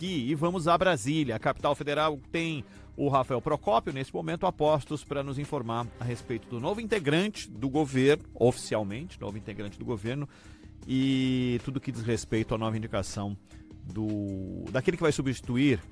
aqui e vamos a Brasília. A capital federal tem o Rafael Procópio, nesse momento, a postos para nos informar a respeito do novo integrante do governo, oficialmente, novo integrante do governo, e tudo que diz respeito à nova indicação daquele que vai substituir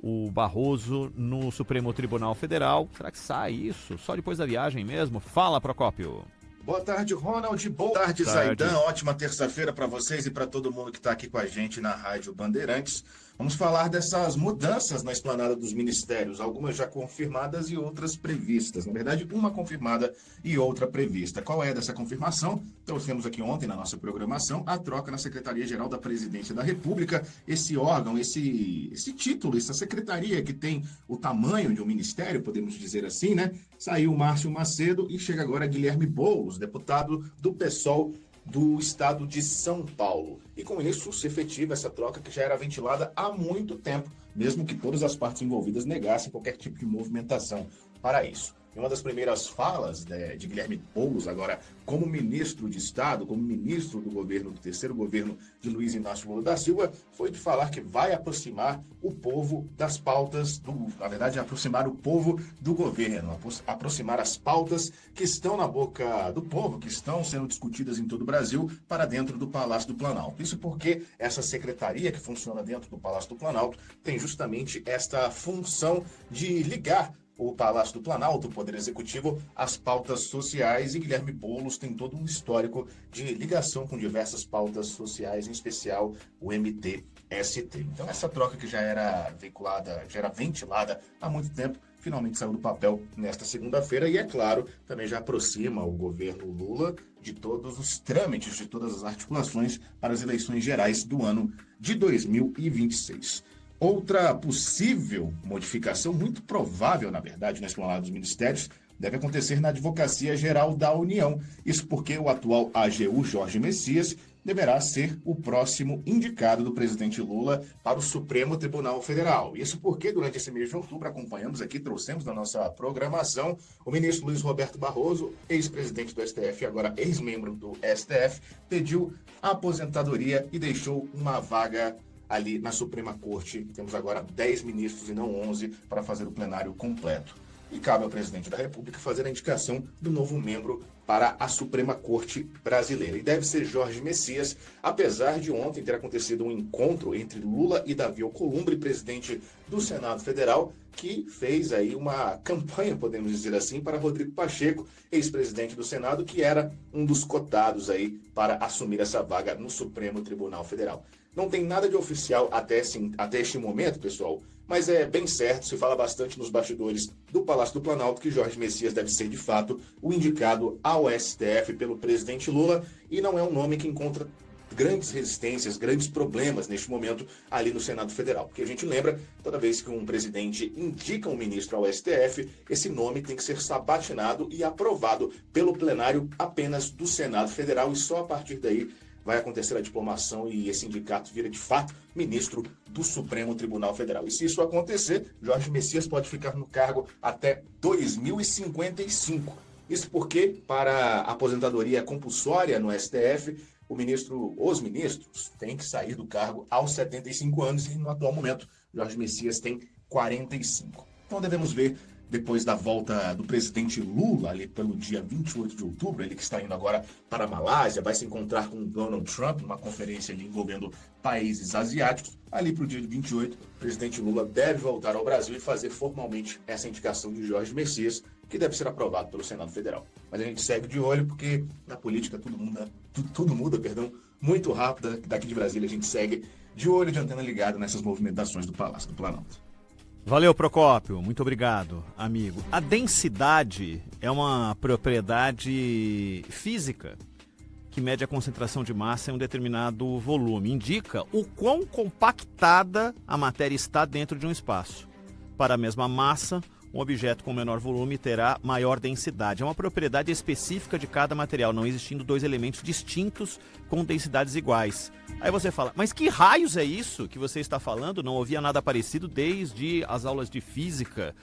o Barroso no Supremo Tribunal Federal. Será que sai isso? Só depois da viagem mesmo? Fala, Procópio. Boa tarde, Ronald. Boa tarde, Zaidan. Ótima terça-feira para vocês e para todo mundo que está aqui com a gente na Rádio Bandeirantes. Vamos falar dessas mudanças na esplanada dos ministérios, algumas já confirmadas e outras previstas. Na verdade, uma confirmada e outra prevista. Qual é dessa confirmação? Trouxemos aqui ontem na nossa programação a troca na Secretaria-Geral da Presidência da República. Esse órgão, esse título, essa secretaria que tem o tamanho de um ministério, podemos dizer assim, né? Saiu Márcio Macedo e chega agora Guilherme Boulos, deputado do PSOL do estado de São Paulo. E com isso se efetiva essa troca que já era ventilada há muito tempo, mesmo que todas as partes envolvidas negassem qualquer tipo de movimentação para isso. Em uma das primeiras falas de Guilherme Boulos, agora como ministro de Estado, como ministro do governo, do terceiro governo de Luiz Inácio Lula da Silva, foi de falar que vai aproximar o povo das pautas, na verdade, aproximar o povo do governo, aproximar as pautas que estão na boca do povo, que estão sendo discutidas em todo o Brasil, para dentro do Palácio do Planalto. Isso porque essa secretaria que funciona dentro do Palácio do Planalto tem justamente esta função de ligar o Palácio do Planalto, o Poder Executivo, as pautas sociais, e Guilherme Boulos tem todo um histórico de ligação com diversas pautas sociais, em especial o MTST. Então essa troca que já era veiculada, já era ventilada há muito tempo, finalmente saiu do papel nesta segunda-feira e, é claro, também já aproxima o governo Lula de todos os trâmites, de todas as articulações para as eleições gerais do ano de 2026. Outra possível modificação, muito provável, na verdade, na esplanada dos ministérios, deve acontecer na Advocacia Geral da União. Isso porque o atual AGU, Jorge Messias, deverá ser o próximo indicado do presidente Lula para o Supremo Tribunal Federal. Isso porque, durante esse mês de outubro, acompanhamos aqui, trouxemos na nossa programação, o ministro Luiz Roberto Barroso, ex-presidente do STF, agora ex-membro do STF, pediu a aposentadoria e deixou uma vaga ali na Suprema Corte. Temos agora 10 ministros e não 11 para fazer o plenário completo. E cabe ao presidente da República fazer a indicação do novo membro para a Suprema Corte Brasileira. E deve ser Jorge Messias, apesar de ontem ter acontecido um encontro entre Lula e Davi Alcolumbre, presidente do Senado Federal, que fez aí uma campanha, podemos dizer assim, para Rodrigo Pacheco, ex-presidente do Senado, que era um dos cotados aí para assumir essa vaga no Supremo Tribunal Federal. Não tem nada de oficial até este momento, pessoal, mas é bem certo, se fala bastante nos bastidores do Palácio do Planalto que Jorge Messias deve ser, de fato, o indicado ao STF pelo presidente Lula, e não é um nome que encontra grandes resistências, grandes problemas neste momento ali no Senado Federal. Porque a gente lembra, toda vez que um presidente indica um ministro ao STF, esse nome tem que ser sabatinado e aprovado pelo plenário apenas do Senado Federal, e só a partir daí vai acontecer a diplomação e esse sindicato vira, de fato, ministro do Supremo Tribunal Federal. E se isso acontecer, Jorge Messias pode ficar no cargo até 2055. Isso porque, para a aposentadoria compulsória no STF, os ministros têm que sair do cargo aos 75 anos e, no atual momento, Jorge Messias tem 45. Então devemos ver, depois da volta do presidente Lula, ali pelo dia 28 de outubro, ele que está indo agora para a Malásia, vai se encontrar com Donald Trump, numa conferência ali envolvendo países asiáticos. Ali para o dia 28, o presidente Lula deve voltar ao Brasil e fazer formalmente essa indicação de Jorge Messias, que deve ser aprovado pelo Senado Federal. Mas a gente segue de olho, porque na política tudo muda, muito rápido. Daqui de Brasília a gente segue de olho, de antena ligada nessas movimentações do Palácio do Planalto. Valeu, Procópio. Muito obrigado, amigo. A densidade é uma propriedade física que mede a concentração de massa em um determinado volume. Indica o quão compactada a matéria está dentro de um espaço. Para a mesma massa, um objeto com menor volume terá maior densidade. É uma propriedade específica de cada material, não existindo dois elementos distintos com densidades iguais. Aí você fala, mas que raios é isso que você está falando? Não ouvia nada parecido desde as aulas de física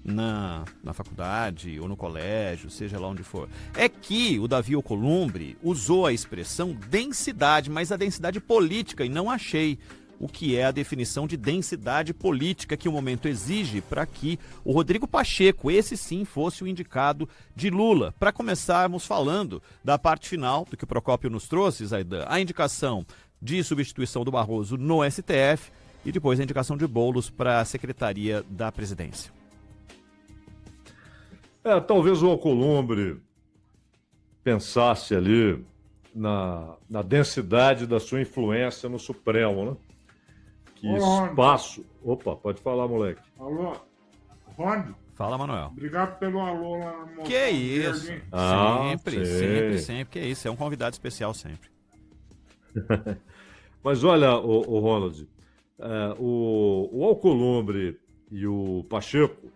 na faculdade ou no colégio, seja lá onde for. É que o Davi Alcolumbre usou a expressão densidade, mas a densidade política, e não achei o que é a definição de densidade política que o momento exige para que o Rodrigo Pacheco, esse sim, fosse o indicado de Lula. Para começarmos falando da parte final do que o Procópio nos trouxe, Zaidan, a indicação de substituição do Barroso no STF e depois a indicação de Boulos para a Secretaria da Presidência. Talvez o Alcolumbre pensasse ali na densidade da sua influência no Supremo, né? Que espaço... Opa, pode falar, moleque. Alô, Rony? Fala, Manuel. Obrigado pelo alô lá na moção. Que isso? Sempre. Que isso, é um convidado especial sempre. Mas olha, o Ronald, o Alcolumbre e o Pacheco,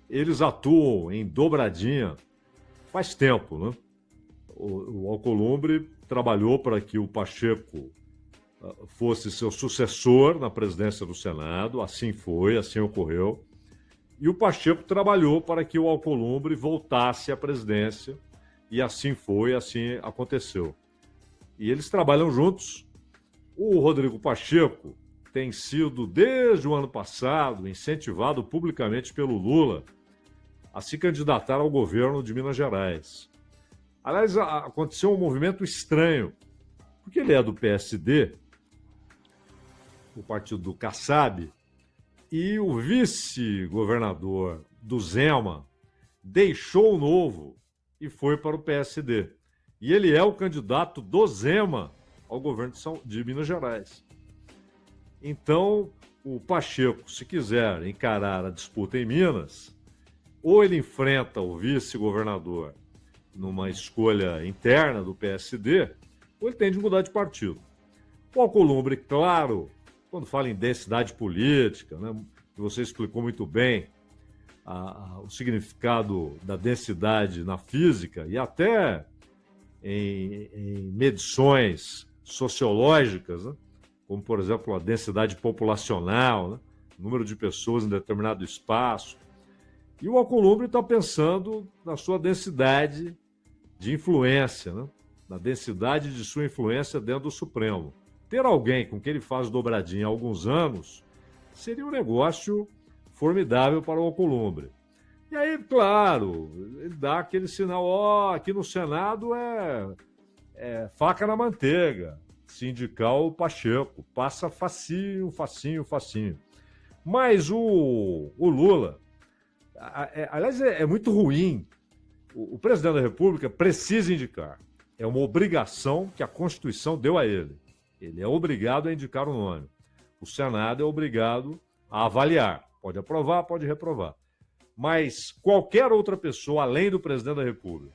eles atuam em dobradinha faz tempo, né? O Alcolumbre trabalhou para que o Pacheco fosse seu sucessor na presidência do Senado, assim foi, assim ocorreu. E o Pacheco trabalhou para que o Alcolumbre voltasse à presidência, e assim foi, assim aconteceu. E eles trabalham juntos. O Rodrigo Pacheco tem sido, desde o ano passado, incentivado publicamente pelo Lula a se candidatar ao governo de Minas Gerais. Aliás, aconteceu um movimento estranho, porque ele é do PSD, o partido do Kassab, e o vice-governador do Zema deixou o Novo e foi para o PSD. E ele é o candidato do Zema ao governo de Minas Gerais. Então, o Pacheco, se quiser encarar a disputa em Minas, ou ele enfrenta o vice-governador numa escolha interna do PSD, ou ele tem de mudar de partido. O Alcolumbre, claro, quando fala em densidade política, né, você explicou muito bem o significado da densidade na física e até em medições sociológicas, né, como, por exemplo, a densidade populacional, né, número de pessoas em determinado espaço. E o Alcolumbre está pensando na sua densidade de influência, né? Na densidade de sua influência dentro do Supremo. Ter alguém com quem ele faz dobradinha há alguns anos seria um negócio formidável para o Alcolumbre. E aí, claro, ele dá aquele sinal, aqui no Senado é faca na manteiga, se indicar o Pacheco, passa facinho. Mas o Lula... Aliás, é muito ruim. O presidente da República precisa indicar. É uma obrigação que a Constituição deu a ele. Ele é obrigado a indicar o nome. O Senado é obrigado a avaliar. Pode aprovar, pode reprovar. Mas qualquer outra pessoa, além do presidente da República,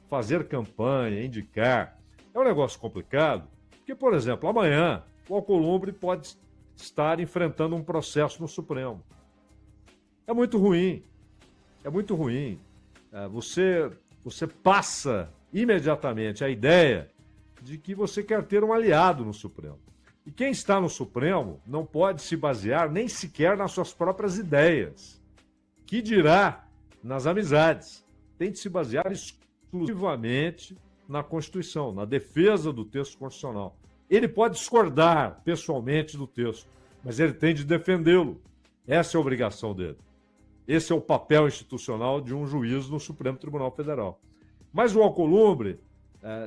fazer campanha, indicar, é um negócio complicado. Porque, por exemplo, amanhã o Alcolumbre pode estar enfrentando um processo no Supremo. É muito ruim. Você passa imediatamente a ideia de que você quer ter um aliado no Supremo. E quem está no Supremo não pode se basear nem sequer nas suas próprias ideias. Que dirá nas amizades? Tem de se basear exclusivamente na Constituição, na defesa do texto constitucional. Ele pode discordar pessoalmente do texto, mas ele tem de defendê-lo. Essa é a obrigação dele. Esse é o papel institucional de um juiz no Supremo Tribunal Federal. Mas o Alcolumbre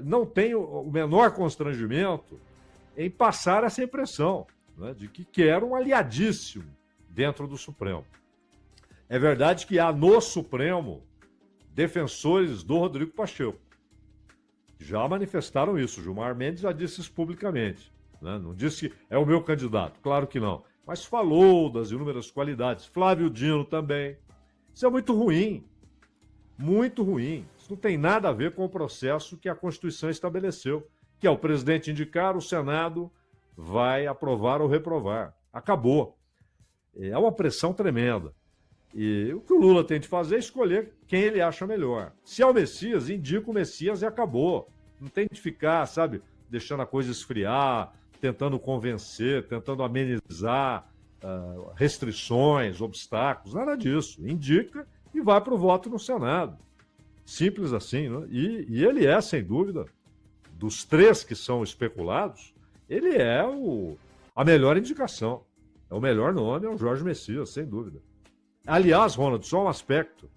não tem o menor constrangimento em passar essa impressão, né, de que quer um aliadíssimo dentro do Supremo. É verdade que há no Supremo defensores do Rodrigo Pacheco. Já manifestaram isso. Gilmar Mendes já disse isso publicamente, né? Não disse que é o meu candidato, claro que não. Mas falou das inúmeras qualidades. Flávio Dino também. Isso é muito ruim. Muito ruim. Isso não tem nada a ver com o processo que a Constituição estabeleceu, que é o presidente indicar, o Senado vai aprovar ou reprovar. Acabou. É uma pressão tremenda. E o que o Lula tem de fazer é escolher quem ele acha melhor. Se é o Messias, indica o Messias e acabou. Não tem de ficar, sabe, deixando a coisa esfriar, tentando convencer, tentando amenizar restrições, obstáculos, nada disso. Indica e vai para o voto no Senado. Simples assim, né? E ele é, sem dúvida, dos três que são especulados, ele é a melhor indicação. É o melhor nome, é o Jorge Messias, sem dúvida. Aliás, Ronald, só um aspecto.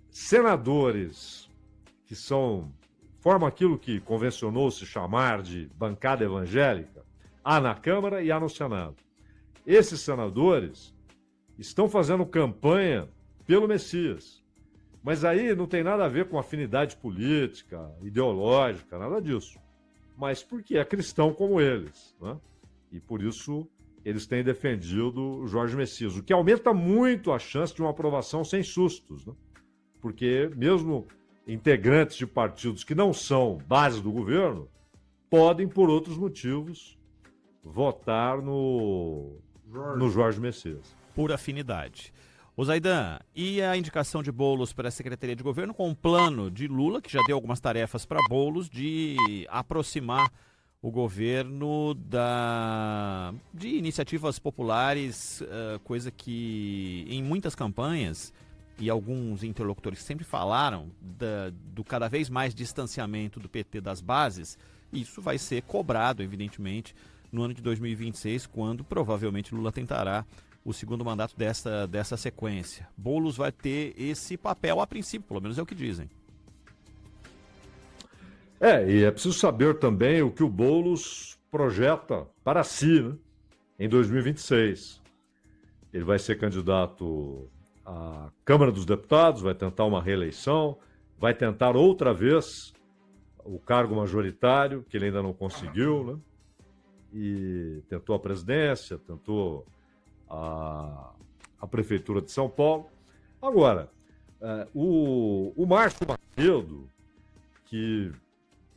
Senadores que formam aquilo que convencionou-se chamar de bancada evangélica, há na Câmara e há no Senado. Esses senadores estão fazendo campanha pelo Messias. Mas aí não tem nada a ver com afinidade política, ideológica, nada disso. Mas porque é cristão como eles, né? E por isso eles têm defendido o Jorge Messias, o que aumenta muito a chance de uma aprovação sem sustos, né? Porque mesmo integrantes de partidos que não são base do governo podem, por outros motivos, votar no Jorge Messias. Por afinidade. Ô Zaidan, e a indicação de Boulos para a Secretaria de Governo com um plano de Lula, que já deu algumas tarefas para Boulos, de aproximar o governo de iniciativas populares, coisa que em muitas campanhas, e alguns interlocutores sempre falaram do cada vez mais distanciamento do PT das bases, isso vai ser cobrado, evidentemente, no ano de 2026, quando provavelmente Lula tentará o segundo mandato dessa sequência. Boulos vai ter esse papel a princípio, pelo menos é o que dizem. E é preciso saber também o que o Boulos projeta para si, né, em 2026. Ele vai ser candidato à Câmara dos Deputados, vai tentar uma reeleição, vai tentar outra vez o cargo majoritário, que ele ainda não conseguiu, né? E tentou a presidência, tentou a Prefeitura de São Paulo. Agora, o Márcio Macedo, que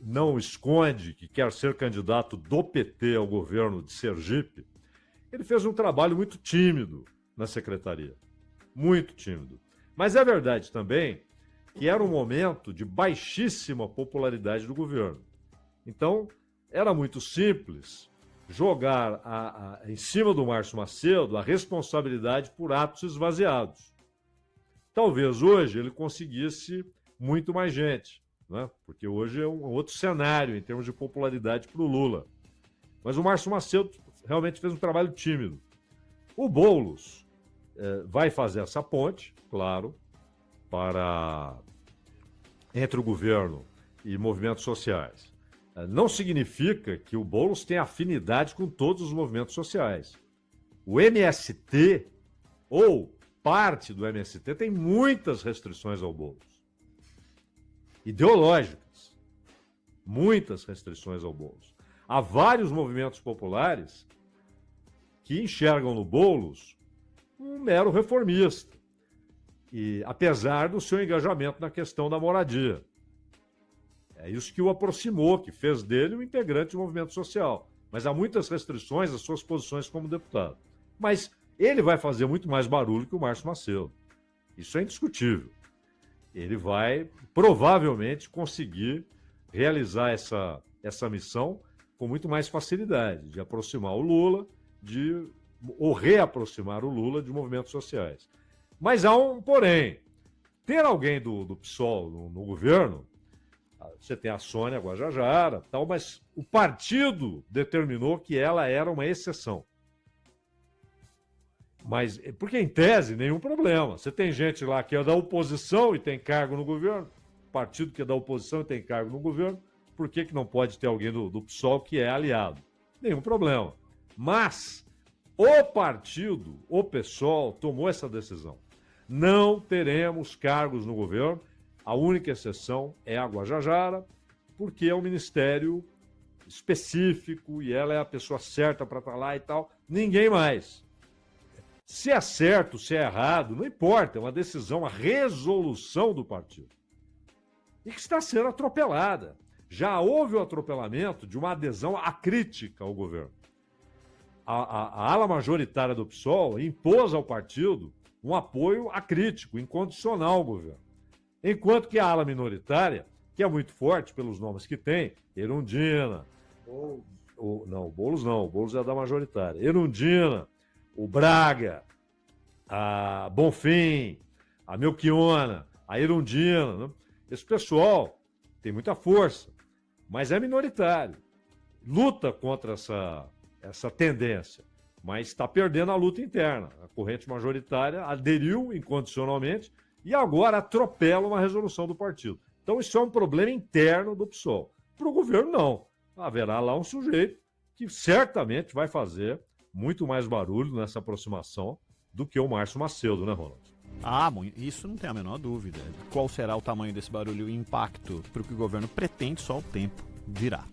não esconde que quer ser candidato do PT ao governo de Sergipe, ele fez um trabalho muito tímido na secretaria. Muito tímido. Mas é verdade também que era um momento de baixíssima popularidade do governo. Então, era muito simples jogar em cima do Márcio Macedo a responsabilidade por atos esvaziados. Talvez hoje ele conseguisse muito mais gente, né? Porque hoje é um outro cenário em termos de popularidade para o Lula. Mas o Márcio Macedo realmente fez um trabalho tímido. O Boulos vai fazer essa ponte, claro, entre o governo e movimentos sociais. Não significa que o Boulos tenha afinidade com todos os movimentos sociais. O MST, ou parte do MST, tem muitas restrições ao Boulos. Ideológicas. Muitas restrições ao Boulos. Há vários movimentos populares que enxergam no Boulos um mero reformista. E apesar do seu engajamento na questão da moradia. É isso que o aproximou, que fez dele um integrante do movimento social. Mas há muitas restrições às suas posições como deputado. Mas ele vai fazer muito mais barulho que o Márcio Macedo. Isso é indiscutível. Ele vai, provavelmente, conseguir realizar essa missão com muito mais facilidade, de aproximar o Lula, ou reaproximar o Lula de movimentos sociais. Mas há um porém. Ter alguém do PSOL no governo, você tem a Sônia Guajajara, tal, mas o partido determinou que ela era uma exceção. Mas, porque em tese, nenhum problema. Você tem gente lá que é da oposição e tem cargo no governo, partido que é da oposição e tem cargo no governo, por que não pode ter alguém do PSOL que é aliado? Nenhum problema. Mas o partido, o PSOL, tomou essa decisão. Não teremos cargos no governo. A única exceção é a Guajajara, porque é um ministério específico e ela é a pessoa certa para estar lá e tal. Ninguém mais. Se é certo, se é errado, não importa. É uma decisão, uma resolução do partido. E que está sendo atropelada. Já houve o atropelamento de uma adesão à crítica ao governo. A ala majoritária do PSOL impôs ao partido um apoio acrítico, incondicional ao governo. Enquanto que a ala minoritária, que é muito forte pelos nomes que tem, Erundina, não, o Boulos é da majoritária, Erundina, o Braga, a Bonfim, a Melchiona, a Erundina, né? Esse pessoal tem muita força, mas é minoritário. luta contra essa tendência, mas está perdendo a luta interna. A corrente majoritária aderiu incondicionalmente e agora atropela uma resolução do partido. Então isso é um problema interno do PSOL. Para o governo, não. Haverá lá um sujeito que certamente vai fazer muito mais barulho nessa aproximação do que o Márcio Macedo, né, Ronald? Isso não tem a menor dúvida. Qual será o tamanho desse barulho e o impacto para o que o governo pretende, só o tempo dirá.